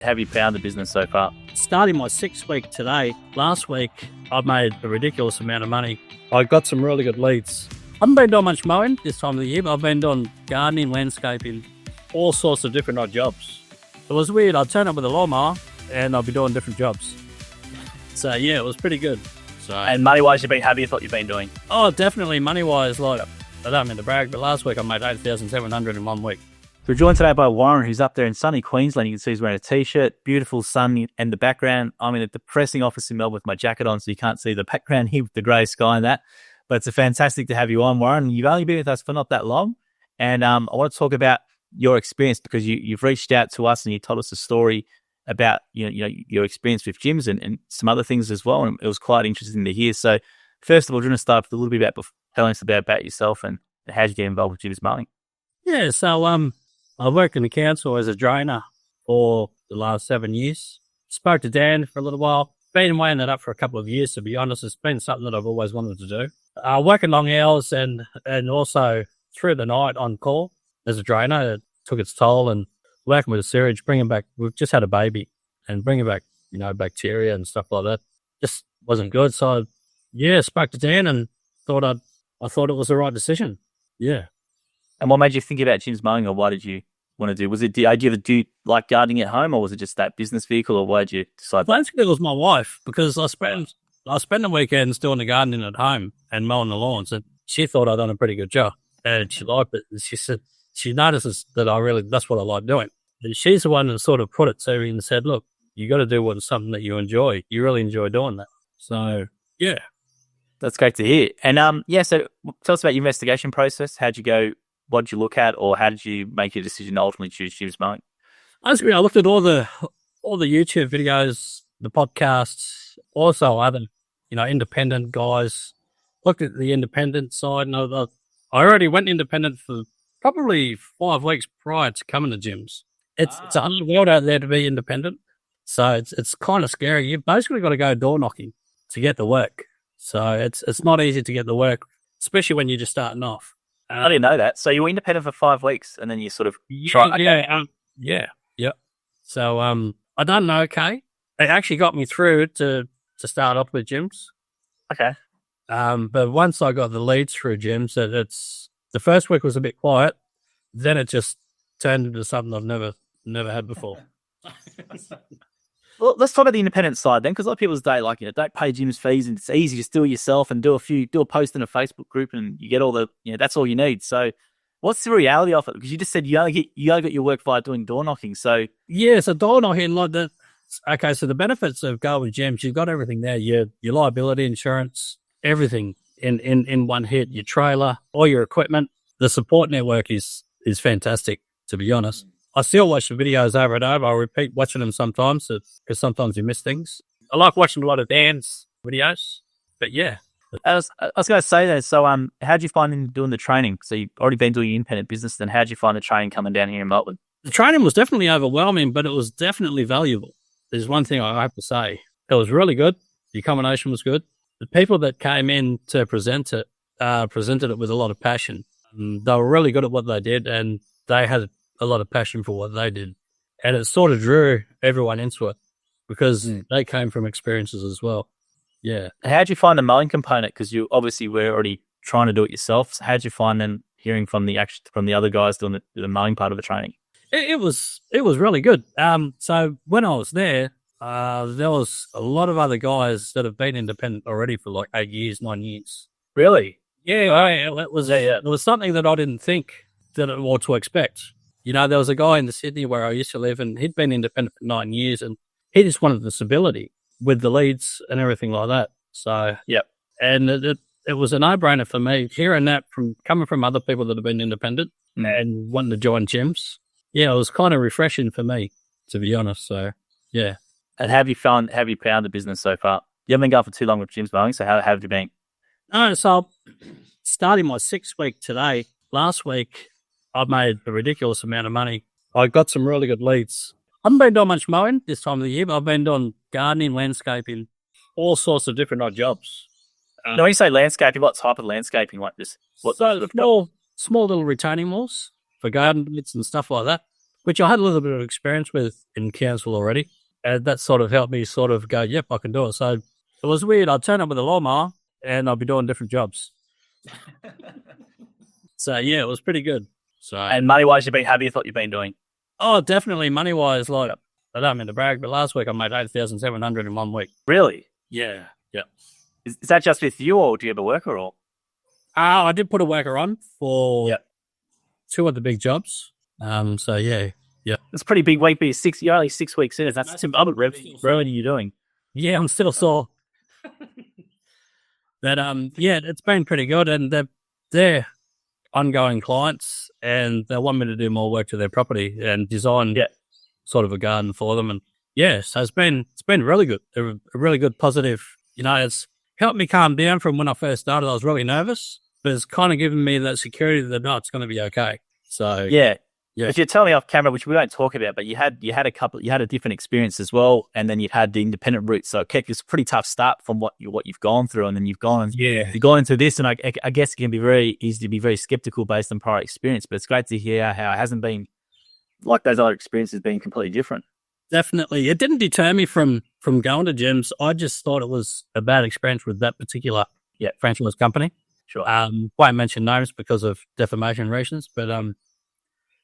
Have you found the business so far? Starting my 6th week today. Last week, I made a ridiculous amount of money. I got some really good leads. I haven't been doing much mowing this time of the year, but I've been doing gardening, landscaping, all sorts of different odd jobs. It was weird. I'd turn up with a lawnmower and I'd be doing different jobs. So, yeah, it was pretty good. So, And money-wise, you've been happy with what you've been doing? Oh, definitely. Money-wise, like, I don't mean to brag, but last week I made $8,700 in 1 week. We're joined today by Warren, who's up there in sunny Queensland. You can see he's wearing a T-shirt, beautiful sun in the background. I'm in a depressing office in Melbourne with my jacket on, so you can't see the background here with the grey sky and that. But it's fantastic to have you on, Warren. You've only been with us for not that long. And I want to talk about your experience because you've reached out to us and you told us a story about your experience with gyms and some other things as well. And it was quite interesting to hear. So first of all, do you want to start with a little bit about telling us about yourself and how you get involved with gyms mowing? Yeah, so I worked in the council as a drainer for the last 7 years. Spoke to Dan for a little while. Been weighing that up for a couple of years, to be honest. It's been something that I've always wanted to do. Working long hours and also through the night on call as a drainer, it took its toll, and working with the sewage, bringing back, we've just had a baby, and bringing back, bacteria and stuff like that just wasn't good. So, spoke to Dan and I thought it was the right decision. Yeah. And what made you think about gyms mowing, or why did you want to do? Was it the idea of do like gardening at home, or was it just that business vehicle, or why did you decide? Basically, it was my wife, because I spend the weekends doing the gardening at home and mowing the lawns, and she thought I'd done a pretty good job, and she liked it. And she said she notices that that's what I like doing. And she's the one that sort of put it to me and said, "Look, you got to do something that you enjoy. You really enjoy doing that." So yeah, that's great to hear. And so tell us about your investigation process. How'd you go? What did you look at, or how did you make your decision to ultimately choose gyms mowing? Basically, I looked at all the YouTube videos, the podcasts, also other, independent guys. Looked at the independent side, and I already went independent for probably 5 weeks prior to coming to gyms. It's a hard world out there to be independent, so it's kind of scary. You've basically got to go door knocking to get the work. So it's not easy to get the work, especially when you're just starting off. I didn't know that. So you were independent for 5 weeks, and then you sort of tried. Yeah. So I done okay. It actually got me through to start off with gyms. Okay. But once I got the leads through gyms, the first week was a bit quiet. Then it just turned into something I've never had before. Well, let's talk about the independent side then, because a lot of people today don't pay gyms fees, and it's easy to do it yourself and do a post in a Facebook group, and you get all the that's all you need. So, what's the reality of it? Because you just said you only get your work via doing door knocking. So so door knocking, like that. Okay, so the benefits of going with gyms, you've got everything there. Your liability insurance, everything in one hit. Your trailer, all your equipment. The support network is fantastic, to be honest. I still watch the videos over and over. I repeat watching them sometimes because sometimes you miss things. I like watching a lot of Dan's videos, but yeah. I was going to say that. So, how'd you find doing the training? So you've already been doing independent business. Then how'd you find the training coming down here in Melbourne? The training was definitely overwhelming, but it was definitely valuable. There's one thing I have to say. It was really good. The accommodation was good. The people that came in to present it presented it with a lot of passion. They were really good at what they did, and they had a lot of passion for what they did. And it sort of drew everyone into it because they came from experiences as well. Yeah. How'd you find the mowing component? Because you obviously were already trying to do it yourself. So how'd you find then hearing from the other guys doing the mowing part of the training? It was really good. So when I was there was a lot of other guys that have been independent already for like 8 years, 9 years. Really? Yeah. It was something that I didn't think to expect. There was a guy in the Sydney where I used to live, and he'd been independent for 9 years, and he just wanted the stability with the leads and everything like that. So, yep. And it was a no-brainer for me, hearing that coming from other people that have been independent and wanting to join gyms. Yeah, it was kind of refreshing for me, to be honest. So, yeah. And have you found the business so far? You haven't been going for too long with gyms mowing, so how have you been? So starting my 6th week today. Last week, I made a ridiculous amount of money. I got some really good leads. I haven't been doing much mowing this time of the year, but I've been doing gardening, landscaping, all sorts of different odd jobs. Now, when you say landscaping, what type of landscaping like this? Small little retaining walls for garden beds and stuff like that. which I had a little bit of experience with in council already. And that sort of helped me sort of go, yep, I can do it. So it was weird. I'd turn up with a lawnmower and I'd be doing different jobs. So, yeah, it was pretty good. So, And money-wise, you've been happy with what you've been doing? oh, definitely money-wise, like, I don't mean to brag, but last week I made $8,700 in 1 week. Really? Yeah. Is that just with you, or do you have a worker, or? I did put a worker on for Yep. 2 of the big jobs. So, yeah. It's a pretty big week, but you're only 6 weeks in. That's some other revenue are you doing? Yeah, I'm still sore. But, yeah, it's been pretty good. And they're ongoing clients, and they want me to do more work to their property and design sort of a garden for them. And, yeah, so it's been really good. A really good, positive, it's helped me calm down from when I first started. I was really nervous, but it's kind of given me that security that, no, it's going to be okay. So, Yeah. If you tell me off camera, which we won't talk about, but you had a different experience as well, and then you've had the independent route. So it's a pretty tough start from what you've gone through, and then you've gone into this, and I guess it can be very easy to be very skeptical based on prior experience. But it's great to hear how it hasn't been like those other experiences being completely different. Definitely, it didn't deter me from going to gyms. I just thought it was a bad experience with that particular franchise company. Sure. Won't mention names because of defamation reasons, but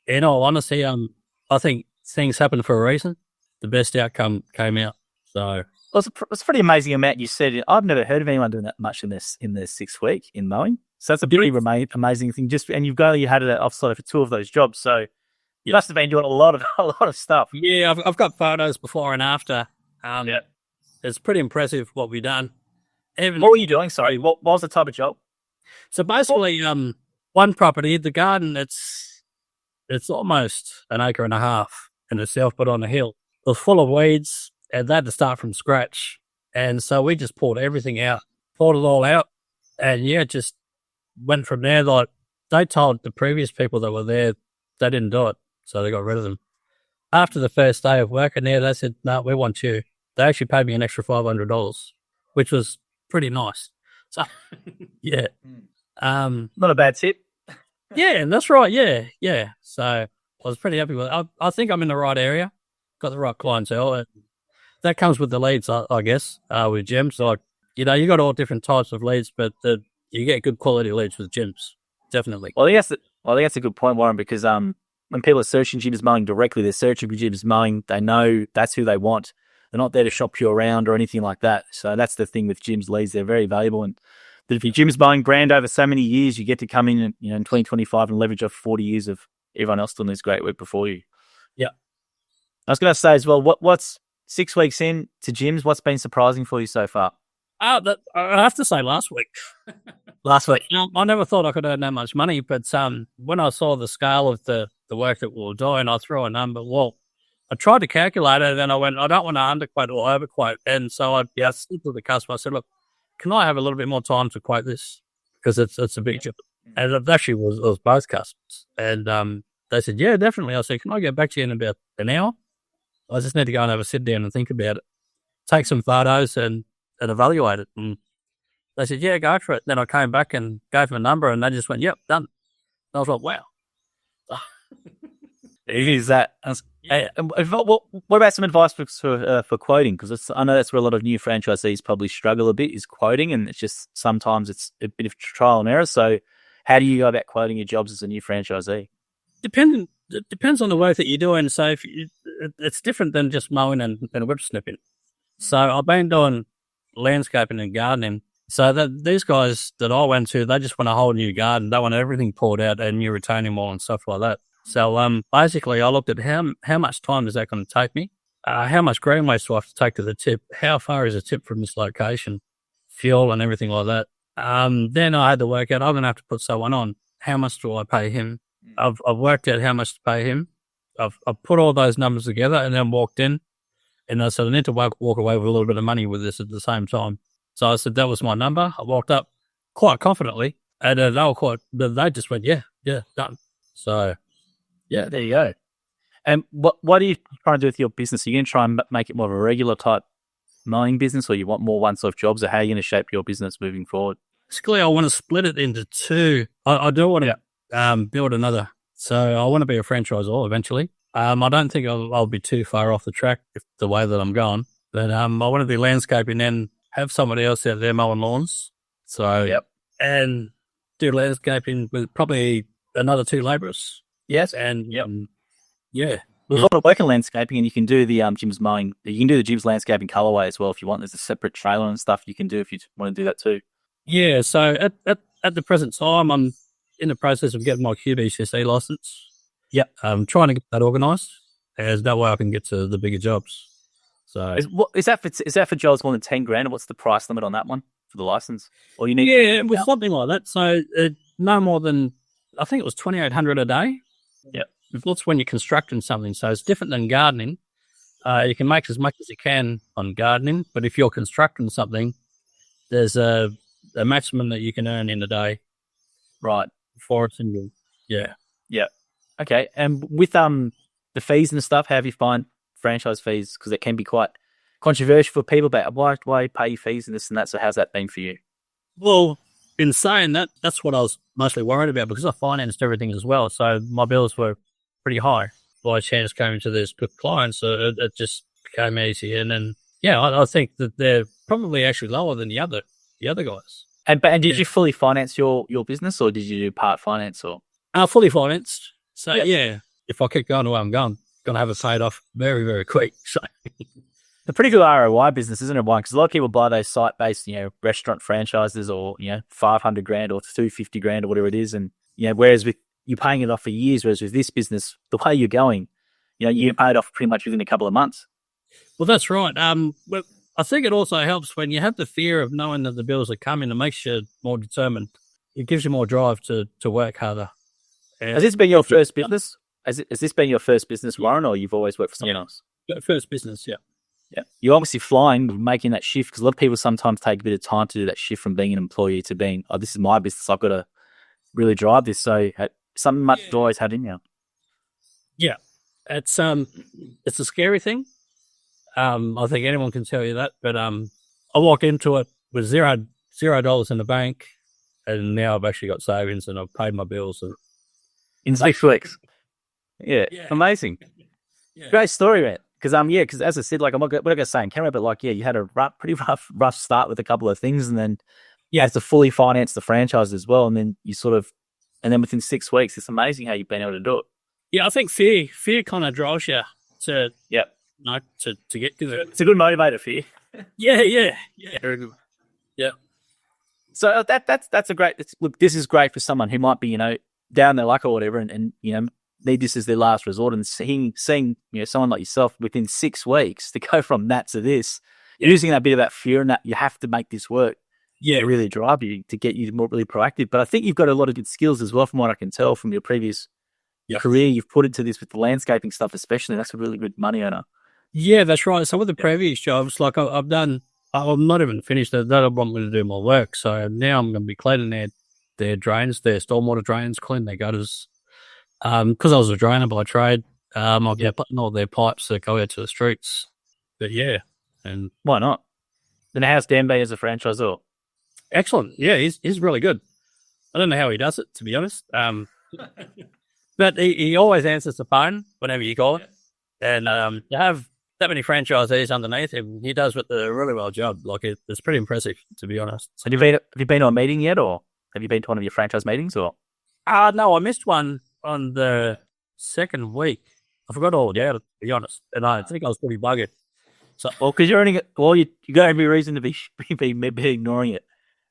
in all honesty, I think things happen for a reason. The best outcome came out. So it's a pretty amazing amount you said. I've never heard of anyone doing that much in their 6 week in mowing. So that's a pretty amazing thing. And you had it offsite for 2 of those jobs. So you must have been doing a lot of stuff. Yeah, I've got photos before and after. It's pretty impressive what we've done. What were you doing? Sorry, what was the type of job? So basically, one property, the garden, it's almost 1.5 acres in itself, but on a hill. It was full of weeds, and they had to start from scratch. And so we just pulled everything out, pulled it all out, and just went from there. Like, they told the previous people that were there they didn't do it, so they got rid of them. After the first day of working there, they said, no, we want you. They actually paid me an extra $500, which was pretty nice. So, yeah. Not a bad tip. Yeah, that's right. Yeah. So I was pretty happy with it. I think I'm in the right area, got the right clientele. And that comes with the leads, I guess, with gyms. Like, you got all different types of leads, but you get good quality leads with gyms, definitely. Well, I think that's a good point, Warren, because when people are searching gyms mowing directly, they're searching for gyms mowing. They know that's who they want. They're not there to shop you around or anything like that. So that's the thing with gyms leads. They're very valuable. And that if your gym's mowing brand over so many years, you get to come in in 2025 and leverage off 40 years of everyone else doing this great work before you. Yeah. I was going to say as well, what's 6 weeks in to gyms? What's been surprising for you so far? I have to say last week. Last week. I never thought I could earn that much money, but when I saw the scale of the work that we were doing, I threw a number. Well, I tried to calculate it, and I went, I don't want to underquote or overquote. And so I said to the customer, I said, look, can I have a little bit more time to quote this? Because it's a big job. And it actually was both customers. And they said, yeah, definitely. I said, can I get back to you in about an hour? I just need to go and have a sit down and think about it. Take some photos and evaluate it. And they said, yeah, go for it. Then I came back and gave them a number, and they just went, yep, done. And I was like, wow. Is that? What about some advice for quoting? Because I know that's where a lot of new franchisees probably struggle a bit, is quoting, and it's just sometimes it's a bit of trial and error. So, how do you go about quoting your jobs as a new franchisee? It depends on the work that you're doing. So, it's different than just mowing and whip snipping. So, I've been doing landscaping and gardening. So these guys that I went to, they just want a whole new garden. They want everything poured out and new retaining wall and stuff like that. So basically, I looked at how much time is that going to take me? How much green waste do I have to take to the tip? How far is the tip from this location? Fuel and everything like that. Then I had to work out, I'm going to have to put someone on. How much do I pay him? I've worked out how much to pay him. I've put all those numbers together and then walked in. And I said, I need to walk away with a little bit of money with this at the same time. So I said, that was my number. I walked up quite confidently, and they just went, yeah, done. So, yeah, there you go. And what are you trying to do with your business? Are you going to try and make it more of a regular type mowing business, or you want more once-off jobs, or how are you going to shape your business moving forward? Basically, I want to split it into two. I do want to build another. So I want to be a franchisor eventually. I don't think I'll be too far off the track if the way that I'm going. But I want to do landscaping and have somebody else out there mowing lawns. So, and do landscaping with probably another 2 labourers. Yes. And, There's a lot of work in landscaping, and you can do the Jim's mowing. You can do the Jim's landscaping colorway as well if you want. There's a separate trailer and stuff you can do if you want to do that too. Yeah, so at the present time, I'm in the process of getting my QBCC license. Yep. I'm trying to get that organised, as that way I can get to the bigger jobs. So is that for jobs more than 10 grand? And what's the price limit on that one for the license? Or you need? Yeah, it was something like that. So no more than, I think it was 2,800 a day. Yep. That's when you're constructing something. So it's different than gardening. You can make as much as you can on gardening, but if you're constructing something, there's a maximum that you can earn in a day. Right. For it's in your, Yeah. Okay. And with the fees and stuff, how have you find franchise fees? Because it can be quite controversial for people about why pay your fees and this and that. So how's that been for you? Well, in saying that, that's what I was mostly worried about because I financed everything as well. So my bills were pretty high by chance coming to these good clients. So it just became easy. And then, I think that they're probably actually lower than the other guys. And did you fully finance your business, or did you do part finance, or? Fully financed. So if I keep going the way I'm going to have it paid off very, very quick. So a pretty good ROI business, isn't it, One? Because a lot of people buy those site-based, restaurant franchises, or 500 grand or 250 grand or whatever it is, and whereas with you're paying it off for years, whereas with this business, the way you're going, you pay it off pretty much within a couple of months. Well, that's right. But I think it also helps when you have the fear of knowing that the bills are coming. It makes you more determined. It gives you more drive to work harder. Has this been your first business? Has this been your first business, Warren, or you've always worked for someone else? First business, yeah. Yeah. You're obviously flying, making that shift, because a lot of people sometimes take a bit of time to do that shift from being an employee to being, this is my business, I've got to really drive this. So something much you've always had in you. Yeah. It's a scary thing. I think anyone can tell you that, but I walked into it with $0 in the bank, and now I've actually got savings and I've paid my bills. In 6 weeks. Yeah. Amazing. Yeah. Great story, man. Because as I said, like, I'm not going to say in camera, but you had a pretty rough start with a couple of things, and then you had to fully finance the franchise as well, and then and then within 6 weeks, it's amazing how you've been able to do it. Yeah, I think fear kind of drives you to to get to it. It's a good motivator, fear. Yeah. Very good. Yeah. So that's a great. Look, this is great for someone who might be down their luck or whatever, and need this as their last resort, and seeing someone like yourself within 6 weeks to go from that to this, using that bit of that fear and that you have to make this work, to really drive you to get you more really proactive. But I think you've got a lot of good skills as well, from what I can tell from your previous career. You've put into this with the landscaping stuff, especially. That's a really good money earner. Yeah, that's right. So with the previous jobs, like I've done, I'm not even finished. They don't want me to do my work, so now I'm going to be cleaning their drains, their stormwater drains, clean their gutters. Because I was a drainer by trade, I'll be putting all their pipes that go out to the streets. But and why not? Then how's Dan been as a franchisor? Excellent. Yeah, he's really good. I don't know how he does it, to be honest. But he always answers the phone whenever you call him. And to have that many franchisees underneath him, he does a really well job. Like, it's pretty impressive, to be honest. Have you been to a meeting yet, or have you been to one of your franchise meetings, or? No, I missed one on the second week. I forgot all about it, to be honest. And I think I was pretty buggered. So, because you're earning it, you got every reason to be ignoring it.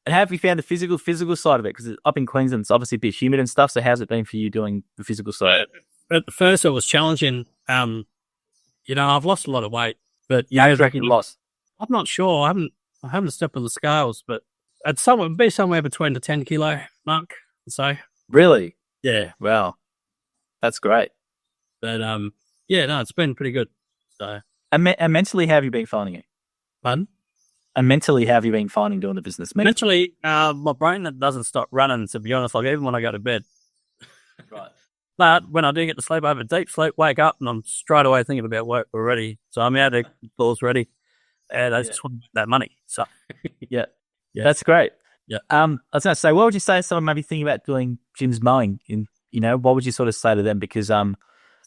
And how have you found the physical side of it? Because up in Queensland, it's obviously a bit humid and stuff. So how's it been for you doing the physical side? At first, it was challenging. I've lost a lot of weight, but how do you reckon you lost? I'm not sure. I haven't stepped on the scales, but it'd be somewhere between the 10 kilo mark. So really, yeah, wow, that's great. But it's been pretty good. So, and mentally, how have you been finding it? Pardon? And mentally, how have you been finding doing the business? Mentally, my brain doesn't stop running, to be honest, like even when I go to bed. Right. But when I do get to sleep, I have a deep sleep, wake up, and I'm straight away thinking about work already. So I'm out of balls ready, and I just want that money. So, yeah, that's great. Yeah. I was going to say, what would you say to someone maybe thinking about doing Jim's mowing? What would you sort of say to them? Because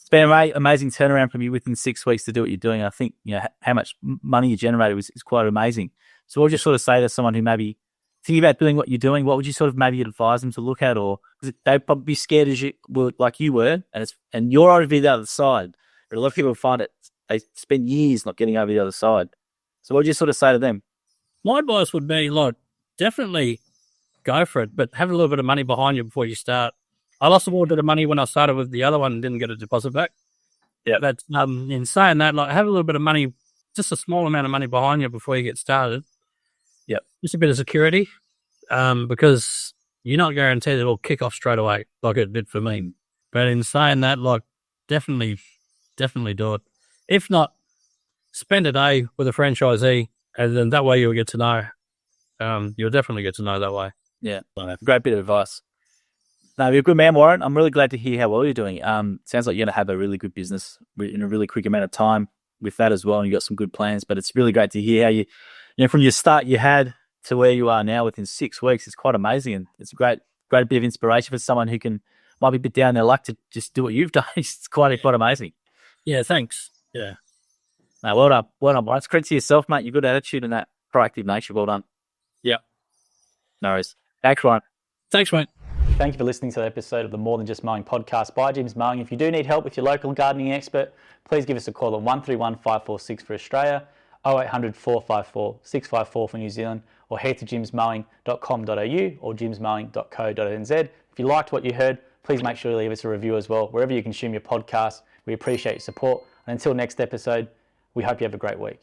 It's been an amazing turnaround from you within 6 weeks to do what you're doing. I think, how much money you generated is quite amazing. So what would you sort of say to someone who maybe thinking about doing what you're doing? What would you sort of maybe advise them to look at? Or because they'd probably be scared as you were, like you were, and you're over the other side. But a lot of people find it, they spend years not getting over the other side. So what would you sort of say to them? My advice would be, definitely go for it, but have a little bit of money behind you before you start. I lost a little bit of money when I started with the other one and didn't get a deposit back. Yeah. But in saying that, have a little bit of money, just a small amount of money behind you before you get started. Yep. Just a bit of security, because you're not guaranteed it'll kick off straight away like it did for me. But in saying that, definitely do it. If not, spend a day with a franchisee, and then that way you'll get to know. You'll definitely get to know that way. Yeah, great bit of advice. No, you're a good man, Warren. I'm really glad to hear how well you're doing. Sounds like you're going to have a really good business in a really quick amount of time with that as well, and you've got some good plans. But it's really great to hear how you from your start you had to where you are now within 6 weeks. It's quite amazing, and it's a great bit of inspiration for someone who might be a bit down their luck to just do what you've done. It's quite amazing. Yeah, thanks. Yeah. No, well done, Warren. It's credit to yourself, mate. Your good attitude and that proactive nature. Well done. Yeah. No worries. Thanks, Ryan. Thanks, mate. Thank you for listening to the episode of the More Than Just Mowing podcast by Jim's Mowing. If you do need help with your local gardening expert, please give us a call on 131 546 for Australia, 0800 454 654 for New Zealand, or head to jimsmowing.com.au or jimsmowing.co.nz. If you liked what you heard, please make sure you leave us a review as well, wherever you consume your podcast. We appreciate your support. And until next episode, we hope you have a great week.